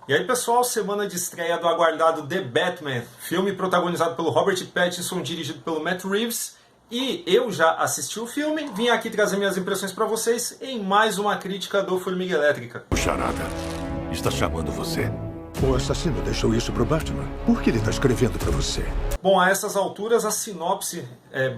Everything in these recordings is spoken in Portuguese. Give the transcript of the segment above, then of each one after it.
E aí, pessoal, semana de estreia do aguardado The Batman, filme protagonizado pelo Robert Pattinson, dirigido pelo Matt Reeves. E eu já assisti o filme, vim aqui trazer minhas impressões para vocês em mais uma crítica do Formiga Elétrica. O Charada está chamando você. O assassino deixou isso pro Batman. Por que ele tá escrevendo pra você? Bom, a essas alturas a sinopse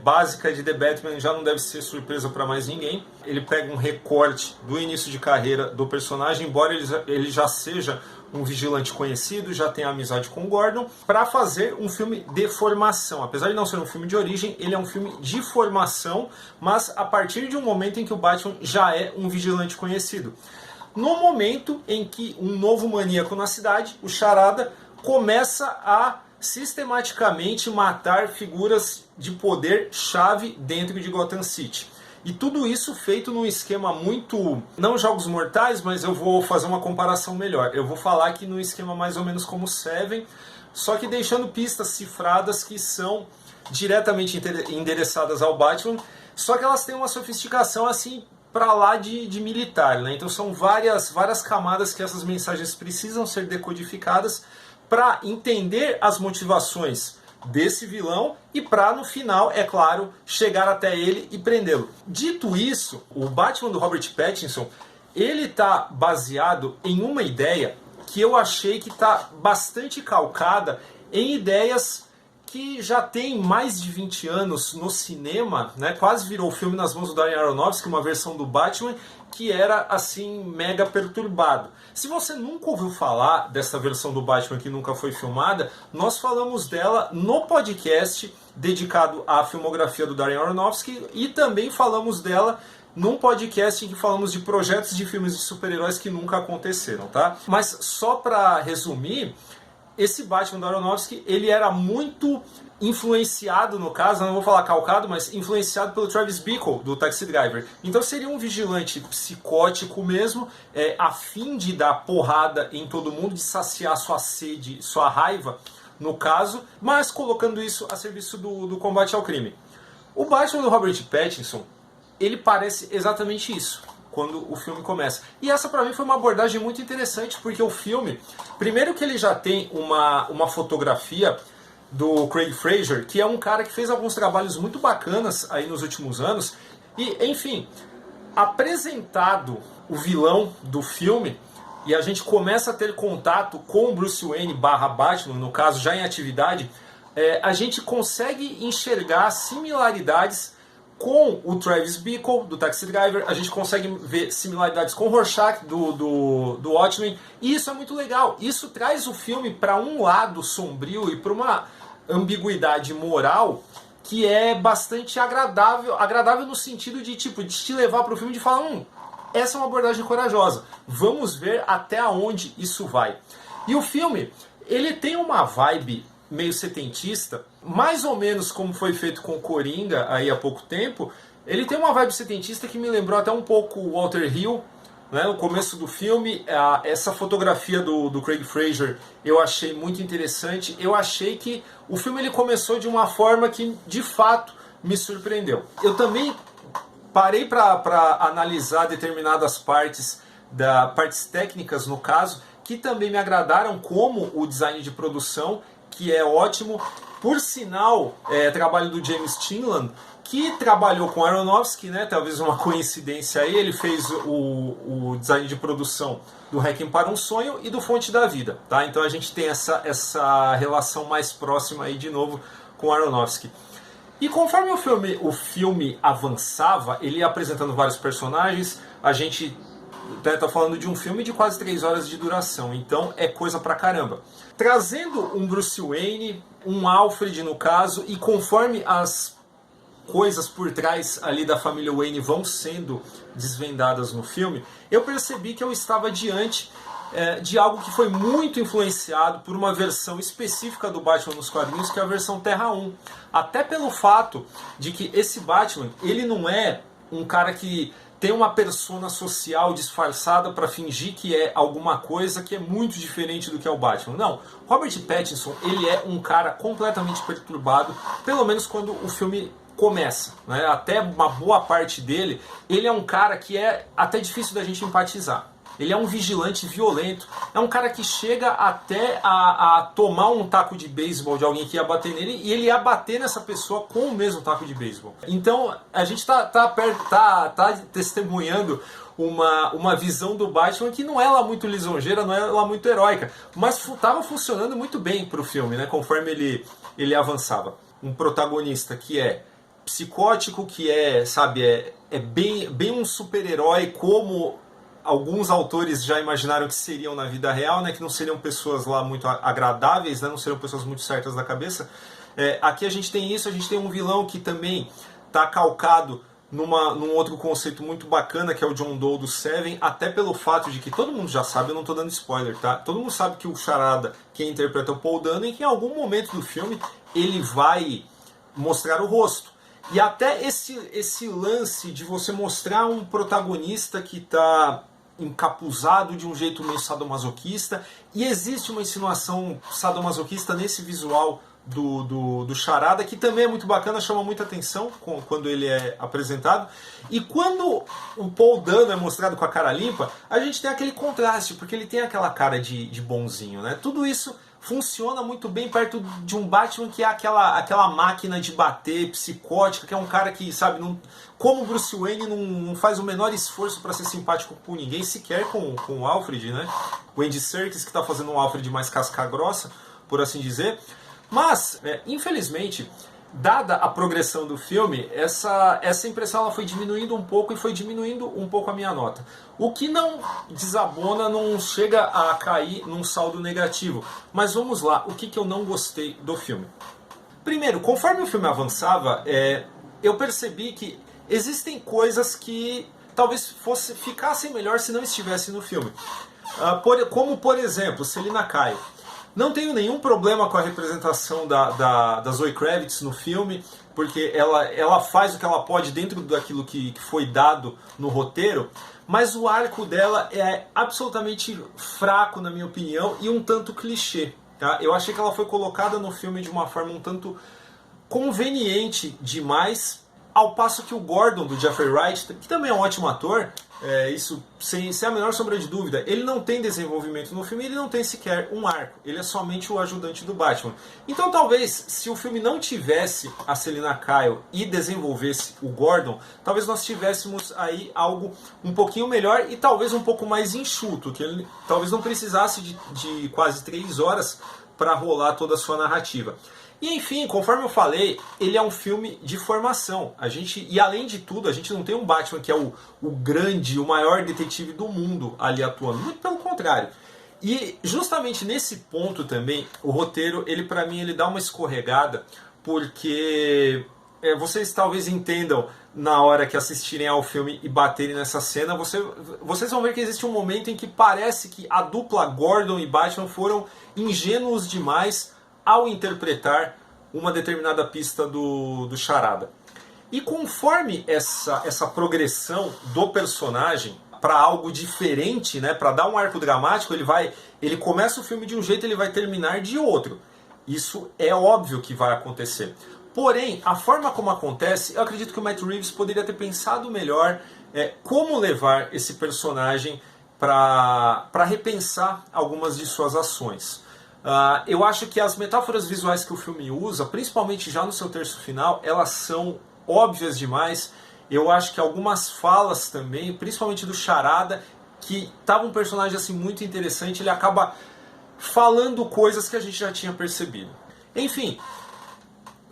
básica de The Batman já não deve ser surpresa para mais ninguém. Ele pega um recorte do início de carreira do personagem, embora ele já seja um vigilante conhecido, já tenha amizade com o Gordon, para fazer um filme de formação. Apesar de não ser um filme de origem, ele é um filme de formação, mas a partir de um momento em que o Batman já é um vigilante conhecido. No momento em que um novo maníaco na cidade, o Charada, começa a sistematicamente matar figuras de poder-chave dentro de Gotham City. E tudo isso feito num esquema muito... não Jogos Mortais, mas eu vou fazer uma comparação melhor. Eu vou falar aqui num esquema mais ou menos como Seven, só que deixando pistas cifradas que são diretamente endereçadas ao Batman, só que elas têm uma sofisticação assim para lá de militar, né? Então são várias camadas que essas mensagens precisam ser decodificadas para entender as motivações desse vilão e para, no final, é claro, chegar até ele e prendê-lo. Dito isso, o Batman do Robert Pattinson, ele está baseado em uma ideia que eu achei que está bastante calcada em ideias que já tem mais de 20 anos no cinema, né? Quase virou filme nas mãos do Darren Aronofsky, uma versão do Batman que era assim mega perturbado. Se você nunca ouviu falar dessa versão do Batman que nunca foi filmada, nós falamos dela no podcast dedicado à filmografia do Darren Aronofsky e também falamos dela num podcast em que falamos de projetos de filmes de super-heróis que nunca aconteceram, tá? Mas só para resumir, esse Batman do Aronofsky, ele era muito influenciado, no caso, não vou falar calcado, mas influenciado pelo Travis Bickle, do Taxi Driver. Então seria um vigilante psicótico mesmo, a fim de dar porrada em todo mundo, de saciar sua sede, sua raiva, no caso, mas colocando isso a serviço do combate ao crime. O Batman do Robert Pattinson, ele parece exatamente isso quando o filme começa. E essa pra mim foi uma abordagem muito interessante, porque o filme, primeiro que ele já tem uma fotografia do Craig Fraser, que é um cara que fez alguns trabalhos muito bacanas aí nos últimos anos, e enfim, apresentado o vilão do filme, e a gente começa a ter contato com o Bruce Wayne barra Batman, no caso já em atividade, a gente consegue enxergar similaridades com o Travis Bickle, do Taxi Driver, a gente consegue ver similaridades com o Rorschach, do Watchmen, e isso é muito legal. Isso traz o filme para um lado sombrio e para uma ambiguidade moral que é bastante agradável, agradável no sentido de, tipo, de te levar para o filme e de falar, essa é uma abordagem corajosa, vamos ver até onde isso vai. E o filme, ele tem uma vibe meio setentista, mais ou menos como foi feito com Coringa aí há pouco tempo. Ele tem uma vibe setentista que me lembrou até um pouco o Walter Hill, né? No começo do filme, essa fotografia do Craig Fraser eu achei muito interessante. Eu achei que o filme ele começou de uma forma que de fato me surpreendeu. Eu também parei para analisar determinadas partes técnicas no caso, que também me agradaram, como o design de produção, que é ótimo. Por sinal, trabalho do James Tynion, que trabalhou com Aronofsky, né? Talvez uma coincidência aí, ele fez o design de produção do Requiem para um Sonho e do Fonte da Vida, tá? Então a gente tem essa relação mais próxima aí de novo com Aronofsky. E conforme o filme avançava, ele ia apresentando vários personagens, a gente tá falando de um filme de quase 3 horas de duração, então é coisa pra caramba. Trazendo um Bruce Wayne, um Alfred no caso, e conforme as coisas por trás ali da família Wayne vão sendo desvendadas no filme, eu percebi que eu estava diante de algo que foi muito influenciado por uma versão específica do Batman nos quadrinhos, que é a versão Terra 1. Até pelo fato de que esse Batman, ele não é um cara que tem uma persona social disfarçada para fingir que é alguma coisa que é muito diferente do que é o Batman. Não, Robert Pattinson, ele é um cara completamente perturbado, pelo menos quando o filme começa, né? Até uma boa parte dele, ele é um cara que é até difícil da gente empatizar. Ele é um vigilante violento. É um cara que chega até a tomar um taco de beisebol de alguém que ia bater nele e ele ia bater nessa pessoa com o mesmo taco de beisebol. Então a gente tá testemunhando uma visão do Batman que não é lá muito lisonjeira, não é lá muito heróica, mas estava funcionando muito bem pro filme, né, conforme ele avançava. Um protagonista que é psicótico, que é bem um super-herói, como alguns autores já imaginaram que seriam na vida real, né, que não seriam pessoas lá muito agradáveis, né, não seriam pessoas muito certas da cabeça. Aqui a gente tem isso, a gente tem um vilão que também está calcado num outro conceito muito bacana, que é o John Doe do Seven, até pelo fato de que todo mundo já sabe, eu não estou dando spoiler, tá? Todo mundo sabe que o Charada, quem interpreta o Paul Dano, e que em algum momento do filme ele vai mostrar o rosto. E até esse lance de você mostrar um protagonista que está encapuzado de um jeito meio sadomasoquista, e existe uma insinuação sadomasoquista nesse visual do Charada, que também é muito bacana, chama muita atenção quando ele é apresentado. E quando o Paul Dano é mostrado com a cara limpa, a gente tem aquele contraste, porque ele tem aquela cara de bonzinho, né? Tudo isso funciona muito bem perto de um Batman que é aquela máquina de bater, psicótica, que é um cara que, sabe, como o Bruce Wayne não faz o menor esforço para ser simpático com ninguém, sequer com o Alfred, né? O Andy Serkis, que está fazendo um Alfred mais casca grossa, por assim dizer. Mas, infelizmente, dada a progressão do filme, essa impressão ela foi diminuindo um pouco e foi diminuindo um pouco a minha nota. O que não desabona, não chega a cair num saldo negativo. Mas vamos lá, o que eu não gostei do filme? Primeiro, conforme o filme avançava, eu percebi que existem coisas que talvez ficassem melhor se não estivessem no filme. Como, por exemplo, Selina Kyle. Não tenho nenhum problema com a representação da Zoe Kravitz no filme, porque ela faz o que ela pode dentro daquilo que foi dado no roteiro, mas o arco dela é absolutamente fraco, na minha opinião, e um tanto clichê. Tá? Eu achei que ela foi colocada no filme de uma forma um tanto conveniente demais, ao passo que o Gordon, do Jeffrey Wright, que também é um ótimo ator, isso sem a menor sombra de dúvida, ele não tem desenvolvimento no filme, ele não tem sequer um arco, ele é somente o ajudante do Batman. Então talvez, se o filme não tivesse a Selina Kyle e desenvolvesse o Gordon, talvez nós tivéssemos aí algo um pouquinho melhor e talvez um pouco mais enxuto, que ele talvez não precisasse de quase 3 horas para rolar toda a sua narrativa. E enfim, conforme eu falei, ele é um filme de formação. E além de tudo, a gente não tem um Batman que é o grande, o maior detetive do mundo ali atuando. Muito pelo contrário. E justamente nesse ponto também, o roteiro, ele para mim, ele dá uma escorregada, porque vocês talvez entendam na hora que assistirem ao filme e baterem nessa cena, vocês vão ver que existe um momento em que parece que a dupla Gordon e Batman foram ingênuos demais ao interpretar uma determinada pista do Charada. E conforme essa progressão do personagem para algo diferente, né, para dar um arco dramático, ele começa o filme de um jeito, ele vai terminar de outro. Isso é óbvio que vai acontecer. Porém, a forma como acontece, eu acredito que o Matt Reeves poderia ter pensado melhor como levar esse personagem para repensar algumas de suas ações. Eu acho que as metáforas visuais que o filme usa, principalmente já no seu terço final, elas são óbvias demais. Eu acho que algumas falas também, principalmente do Charada, que estava um personagem assim muito interessante, ele acaba falando coisas que a gente já tinha percebido. Enfim,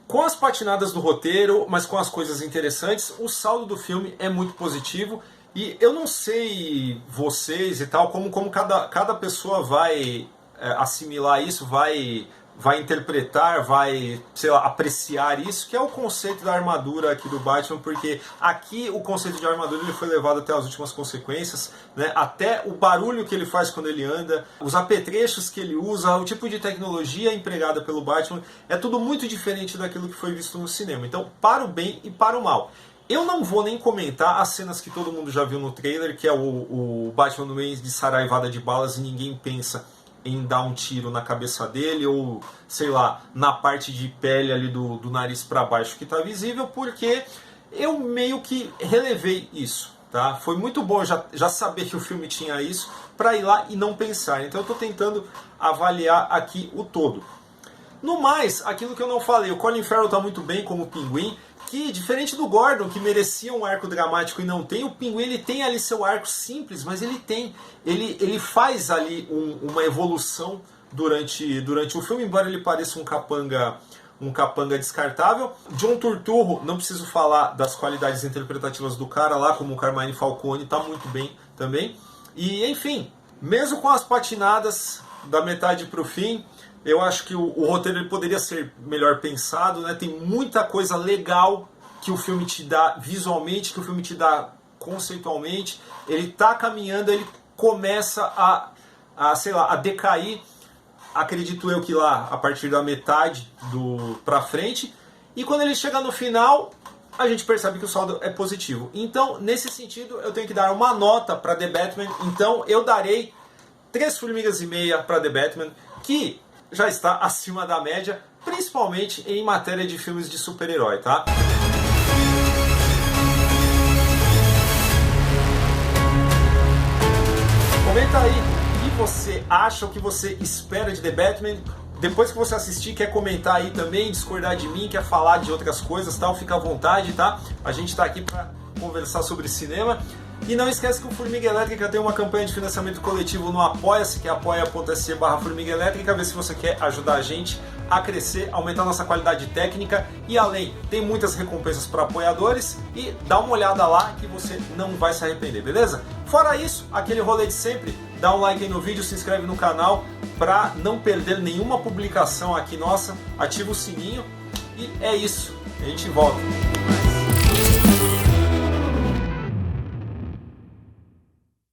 com as patinadas do roteiro, mas com as coisas interessantes, o saldo do filme é muito positivo. E eu não sei vocês e tal, como cada pessoa vai assimilar isso, vai interpretar, vai, sei lá, apreciar isso, que é o conceito da armadura aqui do Batman, porque aqui o conceito de armadura ele foi levado até as últimas consequências, né? Até o barulho que ele faz quando ele anda, os apetrechos que ele usa, o tipo de tecnologia empregada pelo Batman, é tudo muito diferente daquilo que foi visto no cinema. Então, para o bem e para o mal. Eu não vou nem comentar as cenas que todo mundo já viu no trailer, que é o Batman no meio de saraivada de balas e ninguém pensa em dar um tiro na cabeça dele, ou, sei lá, na parte de pele ali do nariz para baixo que está visível, porque eu meio que relevei isso. tá? Foi muito bom já saber que o filme tinha isso, para ir lá e não pensar. Então eu estou tentando avaliar aqui o todo. No mais, aquilo que eu não falei, o Colin Farrell está muito bem como Pinguim, que diferente do Gordon, que merecia um arco dramático e não tem, o Pinguim ele tem ali seu arco simples, mas ele faz ali uma evolução durante o filme, embora ele pareça um capanga descartável. John Turturro, não preciso falar das qualidades interpretativas do cara lá, como o Carmine Falcone, está muito bem também. E enfim, mesmo com as patinadas da metade para o fim, eu acho que o roteiro ele poderia ser melhor pensado, né? Tem muita coisa legal que o filme te dá visualmente, que o filme te dá conceitualmente. Ele está caminhando, ele começa a decair, acredito eu que lá a partir da metade pra frente. E quando ele chega no final, a gente percebe que o saldo é positivo. Então, nesse sentido, eu tenho que dar uma nota para The Batman. Então, eu darei 3 formigas e meia para The Batman, que já está acima da média, principalmente em matéria de filmes de super-herói, tá? Comenta aí o que você acha, o que você espera de The Batman. Depois que você assistir, quer comentar aí também, discordar de mim, quer falar de outras coisas, tal, fica à vontade, tá? A gente está aqui para conversar sobre cinema. E não esquece que o Formiga Elétrica tem uma campanha de financiamento coletivo no Apoia-se, que é apoia.se/Formiga Elétrica. Vê se você quer ajudar a gente a crescer, aumentar nossa qualidade técnica. E além, tem muitas recompensas para apoiadores. E dá uma olhada lá que você não vai se arrepender, beleza? Fora isso, aquele rolê de sempre, dá um like aí no vídeo, se inscreve no canal para não perder nenhuma publicação aqui nossa. Ativa o sininho e é isso. A gente volta.